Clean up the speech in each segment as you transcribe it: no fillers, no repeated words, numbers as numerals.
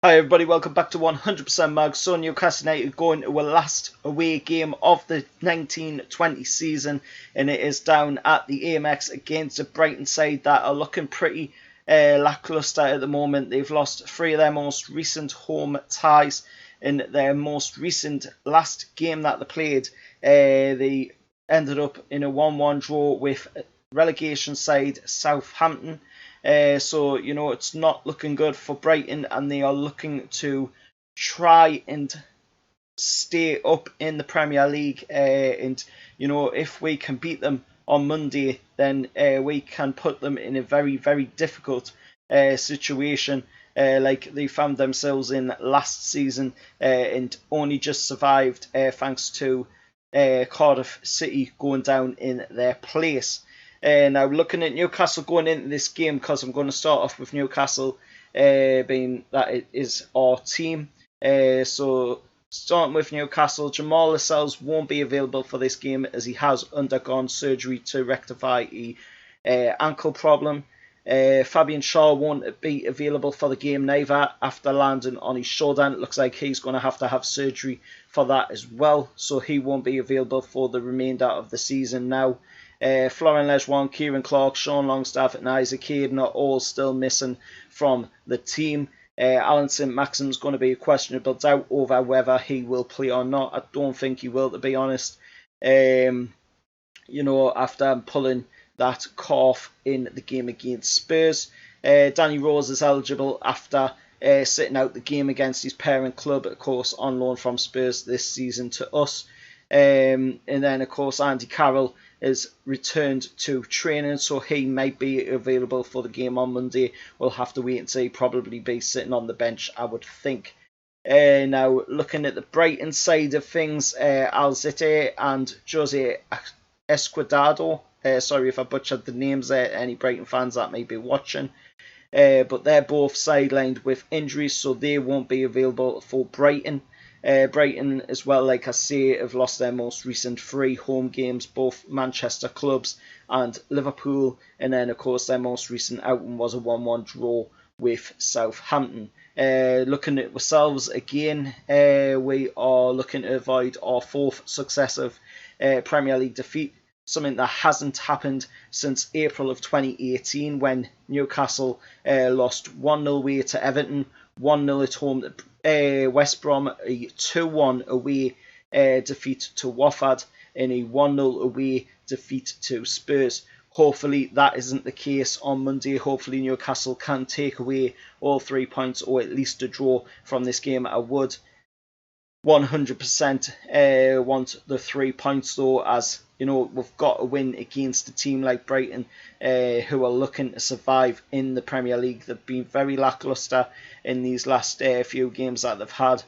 Hi everybody, welcome back to 100% Mag. So Newcastle United going to a last away game of the 1920 season, and it is down at the Amex against a Brighton side that are looking pretty lacklustre at the moment. They've lost 3 of their most recent home ties. In their most recent last game that they played, they ended up in a 1-1 draw with relegation side Southampton. So, it's not looking good for Brighton, and they are looking to try and stay up in the Premier League. And, if we can beat them on Monday, then we can put them in a very, very difficult situation like they found themselves in last season and only just survived thanks to Cardiff City going down in their place. Now, looking at Newcastle going into this game, because I'm going to start off with Newcastle, being that it is our team. So, starting with Newcastle, Jamal Lascelles won't be available for this game as he has undergone surgery to rectify a ankle problem. Fabian Schär won't be available for the game neither after landing on his shoulder, and it looks like he's going to have surgery for that as well. So, he won't be available for the remainder of the season now. Florian Lejeune, Kieran Clark, Sean Longstaff and Isaac Hayden are all still missing from the team. Alan St-Maximin's going to be a questionable doubt over whether he will play or not. I don't think he will, to be honest. After pulling that calf in the game against Spurs. Danny Rose is eligible after sitting out the game against his parent club, of course, on loan from Spurs this season to us. And then, of course, Andy Carroll is returned to training, so he might be available for the game on Monday. We'll have to wait and see. Probably be sitting on the bench, I would think. Now, looking at the Brighton side of things, Alzate and Jose Esquadado. Sorry if I butchered the names there, any Brighton fans that may be watching. But they're both sidelined with injuries, so they won't be available for Brighton. Brighton as well, like I say, have lost their most recent 3 home games, both Manchester clubs and Liverpool. And then, of course, their most recent outing was a 1-1 draw with Southampton. Looking at ourselves again, we are looking to avoid our 4th successive Premier League defeat. Something that hasn't happened since April of 2018 when Newcastle lost 1-0 away to Everton, 1-0 at home to West Brom, a 2-1 away defeat to Watford, and a 1-0 away defeat to Spurs. Hopefully that isn't the case on Monday. Hopefully Newcastle can take away all 3 points or at least a draw from this game. I would 100% want the 3 points though, as we've got to win against a team like Brighton who are looking to survive in the Premier League. They've been very lacklustre in these last few games that they've had,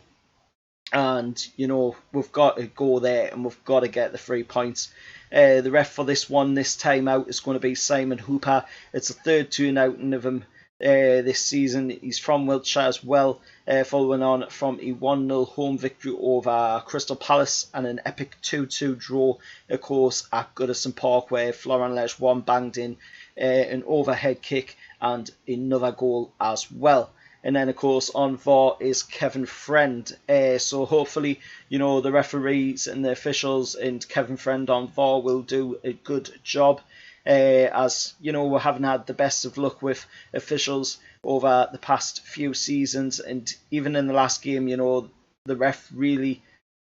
and we've got to go there and we've got to get the 3 points. The ref for this one this time out is going to be Simon Hooper. It's a 3rd tune outing of him this season. He's from Wiltshire as well, following on from a 1-0 home victory over Crystal Palace and an epic 2-2 draw, of course, at Goodison Park, where Florian Lejeune banged in an overhead kick and another goal as well. And then, of course, on VAR is Kevin Friend. So hopefully, the referees and the officials and Kevin Friend on VAR will do a good job. As we haven't had the best of luck with officials over the past few seasons, and even in the last game, the ref really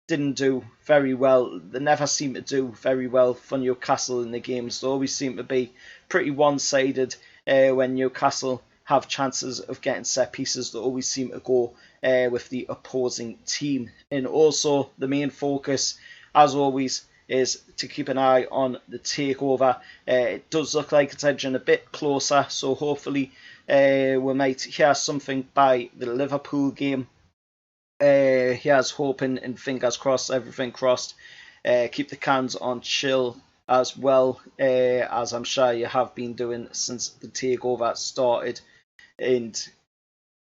didn't do very well. They never seem to do very well for Newcastle in the games. They always seem to be pretty one-sided when Newcastle have chances of getting set pieces. They always seem to go with the opposing team. And also the main focus, as always, is to keep an eye on the takeover. It does look like it's edging a bit closer, so hopefully we might hear something by the Liverpool game. Here's hoping and fingers crossed, everything crossed. Keep the cans on chill as well, as I'm sure you have been doing since the takeover started. And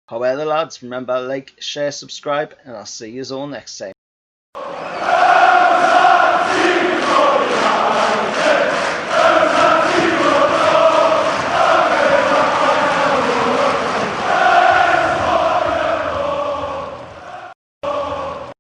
however, lads, remember, like, share, subscribe, and I'll see you all next time.